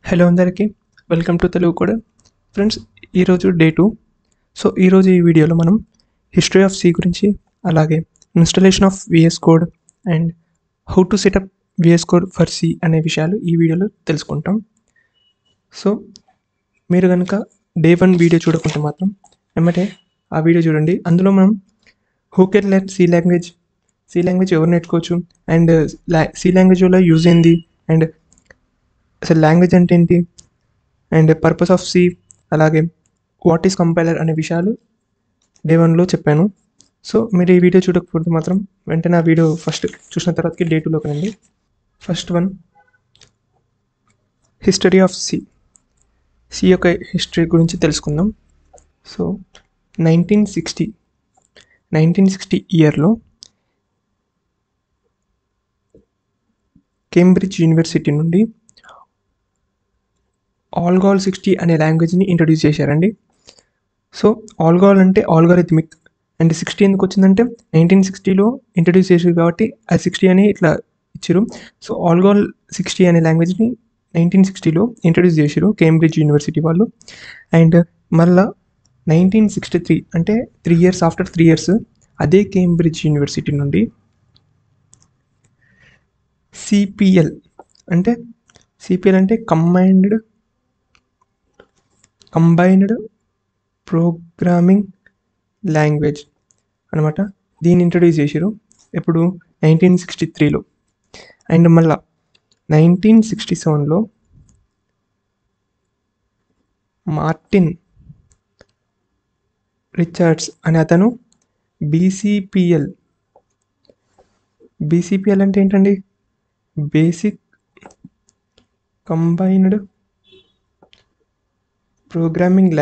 Hello అందరికీ welcome to Telugu code friends. ఈరోజు day 2. So ఈరోజు ఈ వీడియోలో మనం హిస్టరీ ఆఫ్ సి గురించి, అలాగే installation of VS code and how to set up VS code for C అనే విషయాలు ఈ వీడియోలో తెలుసుకుంటాం. సో మీరు కనుక డే 1 వీడియో చూడకుంటే మాత్రం ఏమంటే ఆ వీడియో చూడండి. అందులో మనం who can learn C language ఎవరు నేర్చుకోవచ్చు, అండ్ సి లాంగ్వేజ్ వల్ల యూజ్ ఏంది, అండ్ అసలు లాంగ్వేజ్ అంటే ఏంటి, అండ్ పర్పస్ ఆఫ్ సి, అలాగే వాట్ ఈస్ కంపైలర్ అనే విషయాలు డే 1లో చెప్పాను. సో మీరు ఈ వీడియో చూడకపోతే మాత్రం వెంటనే ఆ వీడియో ఫస్ట్ చూసిన తర్వాతకి డే 2లోకి రండి. First one, history of C యొక్క హిస్టరీ గురించి తెలుసుకుందాం. సో 1960 ఇయర్లో కేంబ్రిడ్జ్ యూనివర్సిటీ నుండి ఆల్గాల్ 60 అనే లాంగ్వేజ్ని ఇంట్రడ్యూస్ చేశారండి. సో ఆల్గాల్ అంటే ఆల్గారిథమిక్, అండ్ 60 ఎందుకు వచ్చిందంటే 1960లో ఇంట్రడ్యూస్ చేశారు కాబట్టి ఆ 60 అని ఇట్లా ఇచ్చారు. సో ఆల్గాల్ 60 అనే లాంగ్వేజ్ని 1960లో ఇంట్రడ్యూస్ చేశారు కేంబ్రిడ్జ్ యూనివర్సిటీ వాళ్ళు. అండ్ మళ్ళా 1963 అంటే 3 years ఆఫ్టర్ 3 years అదే కేంబ్రిడ్జ్ యూనివర్సిటీ నుండి సిపిఎల్ అంటే కంబైన్డ్ ప్రోగ్రామింగ్ లాంగ్వేజ్ అనమాట, దీన్ని ఇంట్రడ్యూస్ చేశారు ఎప్పుడు 1963లో. అండ్ మళ్ళా 1967లో మార్టిన్ రిచర్డ్స్ అనే అతను బీసీపీఎల్ అంటే ఏంటండి, బేసిక్ కంబైన్డ్ ప్రోగ్రామింగ్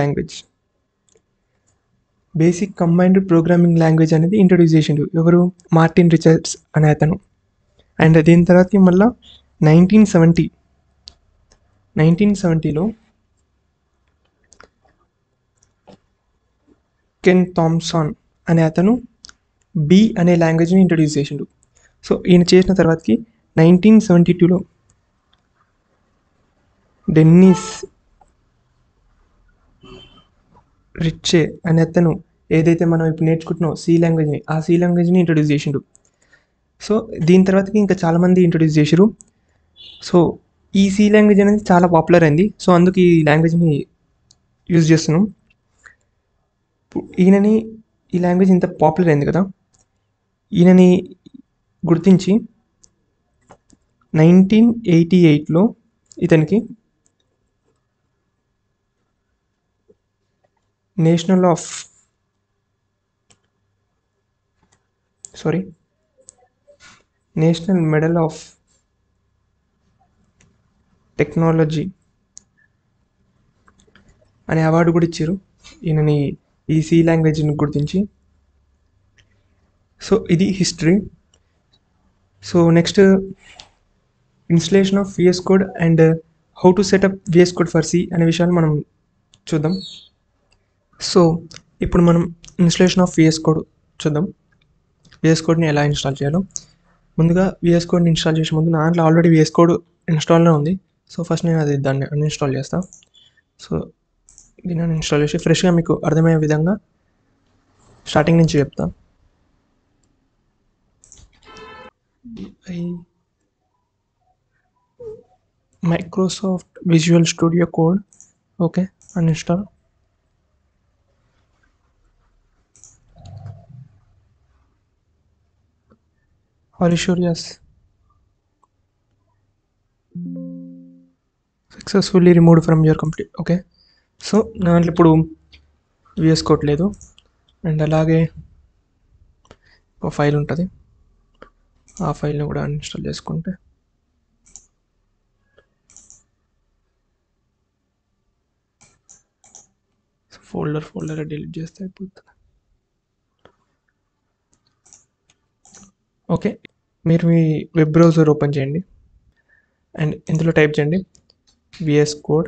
లాంగ్వేజ్ అనేది ఇంట్రడ్యూస్ చేసిండు ఎవరు, మార్టిన్ రిచర్డ్స్ అనే అతను. అండ్ దీని తర్వాత మళ్ళీ 1970లో కెన్ థామ్సన్ అనే అతను బి అనే లాంగ్వేజ్ని ఇంట్రడ్యూస్ చేసిండు. సో ఈయన చేసిన తర్వాతకి 1972లో డెన్నిస్ రిచ్చే అనే అతను ఏదైతే మనం ఇప్పుడు నేర్చుకుంటున్నాం ఆ సి లాంగ్వేజ్ని ఇంట్రడ్యూస్ చేసిండు. సో దీని తర్వాతకి ఇంకా చాలామంది ఇంట్రడ్యూస్ చేశారు. సో ఈ సి లాంగ్వేజ్ అనేది చాలా పాపులర్ అయింది. సో అందుకు ఈ లాంగ్వేజ్ని యూజ్ చేస్తున్నాం. ఈ లాంగ్వేజ్ ఇంత పాపులర్ అయింది కదా, ఈయనని గుర్తించి 1988లో ఇతనికి నేషనల్ మెడల్ ఆఫ్ టెక్నాలజీ అనే అవార్డు కూడా ఇచ్చారు ఈయనని ఈ సి లాంగ్వేజ్ని గుర్తించి. సో ఇది history. So next, installation of VS code and how to set up VS code for C అనే విషయాలు మనం చూద్దాం. సో ఇప్పుడు మనం ఇన్స్టలేషన్ ఆఫ్ విఎస్ కోడ్ చూద్దాం. విఎస్ కోడ్ని ఎలా ఇన్స్టాల్ చేయాలో. ముందుగా విఎస్ కోడ్ని ఇన్స్టాల్ చేసే ముందు నా దాంట్లో ఆల్రెడీ విఎస్ కోడ్ ఇన్స్టాల్లో ఉంది. సో ఫస్ట్ నేను దాన్ని అన్ఇన్స్టాల్ చేస్తాను. సో దీన్ని ఇన్స్టాల్ చేసి ఫ్రెష్గా మీకు అర్థమయ్యే విధంగా స్టార్టింగ్ నుంచి చెప్తా. Microsoft visual studio code, okay, uninstall. Yes. Successfully removed from your computer. Okay. So నా దాంట్లో ఇప్పుడు విఎస్ కోడ్ లేదు. అండ్ అలాగే ఒక ఫైల్ ఉంటుంది, ఆ ఫైల్ని కూడా అన్ఇన్స్టాల్ చేసుకుంటే ఫోల్డర్ డిలీట్ చేస్తే అయిపోతుంది. ఓకే, మీరు మీ వెబ్ బ్రౌజర్ ఓపెన్ చేయండి అండ్ ఇందులో టైప్ చేయండి విఎస్ కోడ్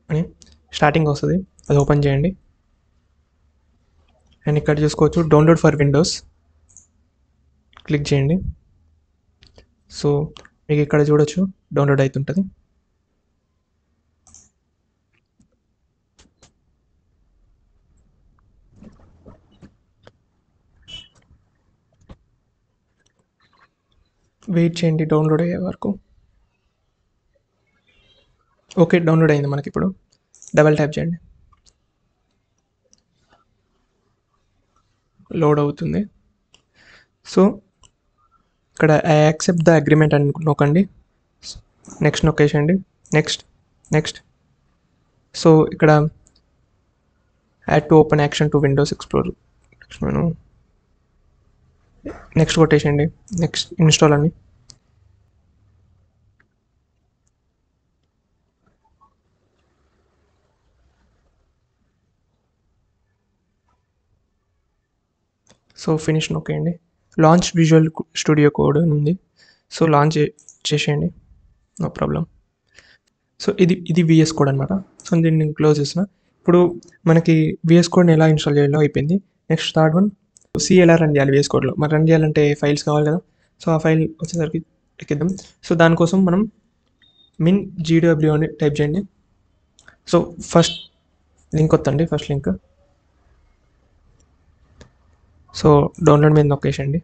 అని స్టార్టింగ్ వస్తుంది, అది ఓపెన్ చేయండి. అండ్ ఇక్కడ చూసుకోవచ్చు డౌన్లోడ్ ఫర్ విండోస్, క్లిక్ చేయండి. సో మీకు ఇక్కడ చూడొచ్చు డౌన్లోడ్ అవుతుంటుంది. వెయిట్ చేయండి డౌన్లోడ్ అయ్యే వరకు. ఓకే, డౌన్లోడ్ అయింది మనకి. ఇప్పుడు డబల్ ట్యాప్ చేయండి, లోడ్ అవుతుంది. సో ఇక్కడ ఐ యాక్సెప్ట్ ద అగ్రిమెంట్ అని నొక్కండి, నెక్స్ట్ నొక్కేసండి, నెక్స్ట్. సో ఇక్కడ add to open action to Windows explore, next కొట్టేసండి, నెక్స్ట్ ఇన్స్టాల్ అని. సో ఫినిష్ నొక్కేయండి. లాంచ్ విజువల్ స్టూడియో కోడ్ ఉంది, సో లాంచ్ చేసేయండి, నో ప్రాబ్లం. సో ఇది విఎస్ కోడ్ అనమాట. సో దీన్ని క్లోజ్ చేసిన. ఇప్పుడు మనకి విఎస్ కోడ్ని ఎలా ఇన్స్టాల్ చేయాలో అయిపోయింది. నెక్స్ట్ థర్డ్ వన్, సి ఎలా రన్ చేయాలి విఎస్ కోడ్లో. మరి రన్ చేయాలంటే ఫైల్స్ కావాలి కదా. సో ఆ ఫైల్ వచ్చేసరికి ఎక్కిద్దాం. సో దానికోసం మనం మిన్ జీడబ్ల్యూ అని టైప్ చేయండి. సో ఫస్ట్ లింక్ వద్దండి, ఫస్ట్ లింక్. సో డౌన్లోడ్ మీద నొక్కేసండి.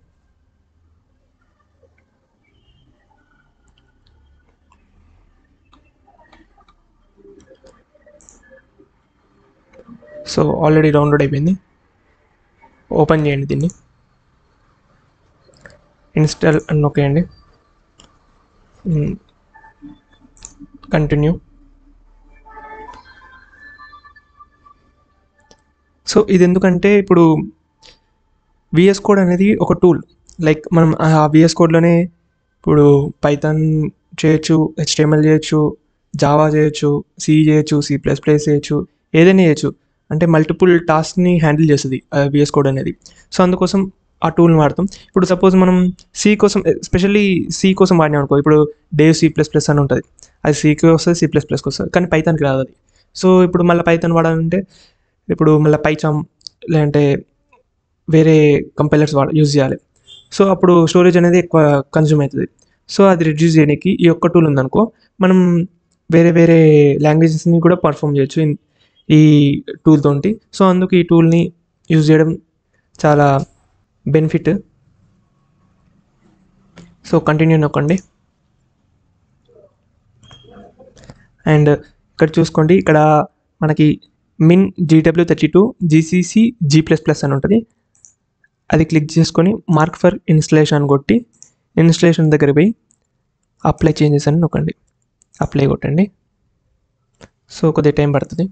సో ఆల్రెడీ డౌన్లోడ్ అయిపోయింది. ఓపెన్ చేయండి దీన్ని, ఇన్స్టాల్ అని నొక్కేయండి, కంటిన్యూ. సో ఇది ఎందుకంటే ఇప్పుడు విఎస్ కోడ్ అనేది ఒక టూల్. లైక్ మనం ఆ విఎస్ కోడ్లోనే ఇప్పుడు పైథాన్ చేయొచ్చు, హెచ్టిఎంఎల్ చేయొచ్చు, జావా చేయొచ్చు, సి చేయొచ్చు, C++ చేయొచ్చు, ఏదైనా చేయొచ్చు. అంటే మల్టిపుల్ టాస్క్ని హ్యాండిల్ చేస్తుంది విఎస్ కోడ్ అనేది. సో అందుకోసం ఆ టూల్ని వాడతాం. ఇప్పుడు సపోజ్ మనం సి కోసం, ఎస్పెషల్లీ సి కోసం వాడినాం అనుకో. ఇప్పుడు C++ అని ఉంటుంది, అది సికి వస్తుంది, C++కి వస్తుంది, కానీ పైథాన్కి రాదు అది. సో ఇప్పుడు మళ్ళీ పైథాన్ వాడాలంటే ఇప్పుడు మళ్ళీ పైచామ్ లేదంటే వేరే కంపైలర్స్ యూజ్ చేయాలి. సో అప్పుడు స్టోరేజ్ అనేది ఎక్కువ కన్జ్యూమ్ అవుతుంది. సో అది రిడ్యూస్ చేయడానికి ఈ ఒక్క టూల్ ఉందనుకో, మనం వేరే వేరే లాంగ్వేజెస్ని కూడా పర్ఫామ్ చేయొచ్చు ఈ టూల్ తోటి. సో అందుకు ఈ టూల్ని యూజ్ చేయడం చాలా బెనిఫిట్. సో కంటిన్యూ నొక్కండి. అండ్ ఇక్కడ చూసుకోండి, ఇక్కడ మనకి మిన్ GW32 GCC G++ అని ఉంటుంది. అది క్లిక్ చేసుకొని మార్క్ ఫర్ ఇన్స్టలేషన్ కొట్టి ఇన్స్టలేషన్ దగ్గర పోయి అప్లై చేంజెస్ అని నొక్కండి, అప్లై కొట్టండి. సో కొద్దిగా టైం పడుతుంది.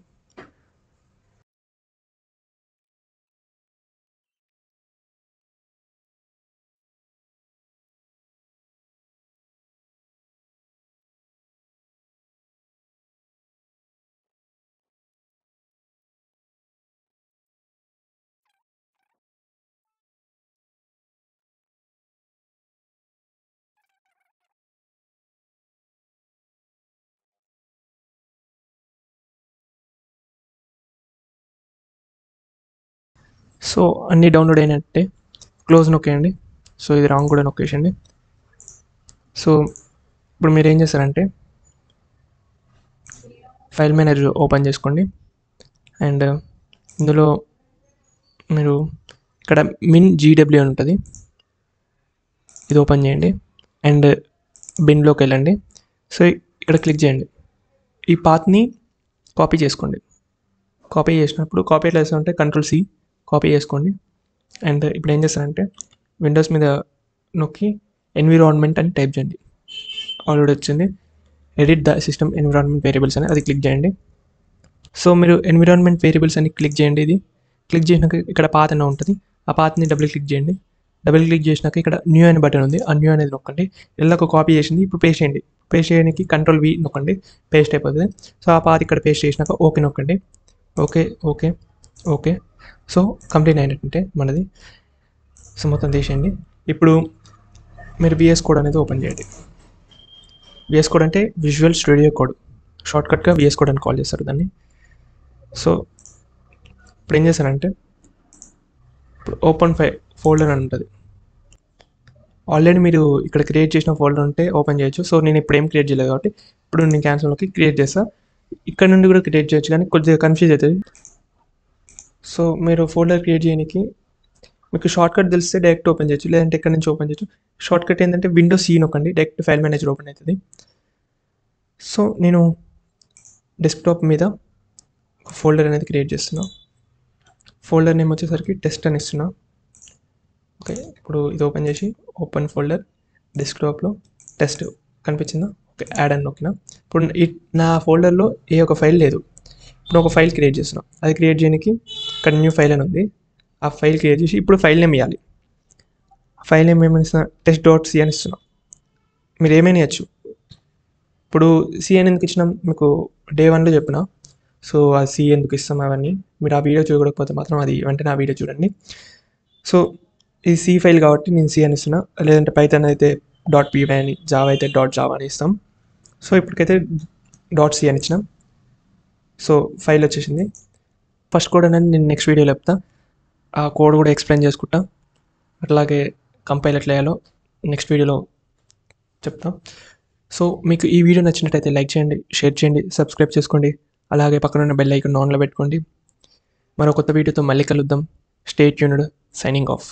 సో అన్నీ డౌన్లోడ్ అయినట్టే, క్లోజ్ నొక్కేయండి. సో ఇది రాంగ్ కూడా నొక్కేసండి. సో ఇప్పుడు మీరు ఏం చేస్తారంటే ఫైల్ మేనేజర్ ఓపెన్ చేసుకోండి. అండ్ ఇందులో మీరు ఇక్కడ మిన్ GW అని ఉంటుంది, ఇది ఓపెన్ చేయండి. అండ్ బిన్లోకి వెళ్ళండి. సో ఇక్కడ క్లిక్ చేయండి. ఈ పాత్ని కాపీ చేసుకోండి. కాపీ చేసినప్పుడు కాపీ ఎట్లా చేస్తామంటే Ctrl+C కాపీ చేసుకోండి. అండ్ ఇప్పుడు ఏం చేస్తారంటే విండోస్ మీద నొక్కి ఎన్విరాన్మెంట్ అని టైప్ చేయండి. ఆల్రెడీ వచ్చింది, edit the system environment variables అని, అది క్లిక్ చేయండి. సో మీరు ఎన్విరాన్మెంట్ వేరియబుల్స్ అని క్లిక్ చేయండి. ఇది క్లిక్ చేసినాక ఇక్కడ పాత్ అని ఉంటుంది, ఆ పాత్ని డబుల్ క్లిక్ చేయండి. డబుల్ క్లిక్ చేసినాక ఇక్కడ న్యూ అనే బటన్ ఉంది, ఆ న్యూ అనేది నొక్కండి. ఇళ్ళకు కాపీ చేసింది ఇప్పుడు పేస్ట్ చేయండి. పేస్ట్ చేయడానికి Ctrl+V నొక్కండి, పేస్ట్ అయిపోతుంది. సో ఆ పాత్ ఇక్కడ పేస్ట్ చేసినాక ఓకే నొక్కండి. ఓకే. సో కంప్లీట్ అయినట్టుంటే మనది. సో మొత్తం తీసేయండి. ఇప్పుడు మీరు VS కోడ్ అనేది ఓపెన్ చేయండి. VS కోడ్ అంటే విజువల్ స్టూడియో కోడ్, షార్ట్కట్గా VS కోడ్ అని కాల్ చేస్తారు దాన్ని. సో ఇప్పుడు ఏం చేశానంటే ఇప్పుడు ఓపెన్ ఫోల్డర్ అని ఉంటుంది. ఆల్రెడీ మీరు ఇక్కడ క్రియేట్ చేసిన ఫోల్డర్ ఉంటే ఓపెన్ చేయొచ్చు. సో నేను ఇప్పుడు ఏం క్రియేట్ చేయలేదు కాబట్టి ఇప్పుడు నేను క్యాన్సిల్లోకి క్రియేట్ చేస్తాను. ఇక్కడ నుండి కూడా క్రియేట్ చేయొచ్చు, కానీ కొద్దిగా కన్ఫ్యూజ్ అవుతుంది. సో మీరు ఫోల్డర్ క్రియేట్ చేయడానికి మీకు షార్ట్ కట్ తెలిస్తే డైరెక్ట్ ఓపెన్ చేయొచ్చు, లేదంటే ఇక్కడ నుంచి ఓపెన్ చేయొచ్చు. షార్ట్ కట్ ఏంటంటే విండోస్ సి నొక్కండి, డైరెక్ట్ ఫైల్ మేనేజర్ ఓపెన్ అవుతుంది. సో నేను డెస్క్టాప్ మీద ఒక ఫోల్డర్ అనేది క్రియేట్ చేస్తున్నా. ఫోల్డర్ నేమ్ వచ్చేసరికి టెస్ట్ అని ఇస్తున్నా. ఓకే, ఇప్పుడు ఇది ఓపెన్ చేసి ఓపెన్ ఫోల్డర్, డెస్క్టాప్లో టెస్ట్ కనిపించిందా? ఓకే, యాడ్ అని నొక్కినా. ఇప్పుడు నా ఫోల్డర్లో ఏ ఒక ఫైల్ లేదు. ఇప్పుడు ఒక ఫైల్ క్రియేట్ చేస్తున్నా. అది క్రియేట్ చేయడానికి ఇక్కడ న్యూ ఫైల్ అని ఉంది. ఆ ఫైల్ క్రియేట్ చేసి ఇప్పుడు ఫైల్ నేమ్ ఇవ్వాలి. ఫైల్ నేమ్ ఏమని ఇస్తున్నా? test.c అని ఇస్తున్నా. మీరు ఏమైనా ఇవ్వచ్చు. ఇప్పుడు సి అని ఎందుకు ఇచ్చినాం మీకు డే 1లో చెప్పిన. సో ఆ సి ఎందుకు ఇస్తాం అవన్నీ మీరు ఆ వీడియో చూడకపోతే మాత్రం అది వెంటనే ఆ వీడియో చూడండి. సో ఇది సి ఫైల్ కాబట్టి నేను సి అని ఇస్తున్నా, లేదంటే పైథాన్ అయితే .py అని, జావా అయితే .java అని ఇస్తాం. సో ఇప్పటికైతే .c అని ఇచ్చినాం. సో ఫైల్ వచ్చేసింది. ఫస్ట్ కోడ్ అనేది నేను నెక్స్ట్ వీడియోలో చెప్తా. ఆ కోడ్ కూడా ఎక్స్ప్లెయిన్ చేసుకుంటా. అట్లాగే కంపైల్ ఎట్లా చేయాలో నెక్స్ట్ వీడియోలో చెప్తా. సో మీకు ఈ వీడియో నచ్చినట్టయితే లైక్ చేయండి, షేర్ చేయండి, సబ్స్క్రైబ్ చేసుకోండి. అలాగే పక్కన ఉన్న బెల్ ఐకాన్ ఆన్లో పెట్టుకోండి. మరో కొత్త వీడియోతో మళ్ళీ కలుద్దాం. Stay tuned. Signing off.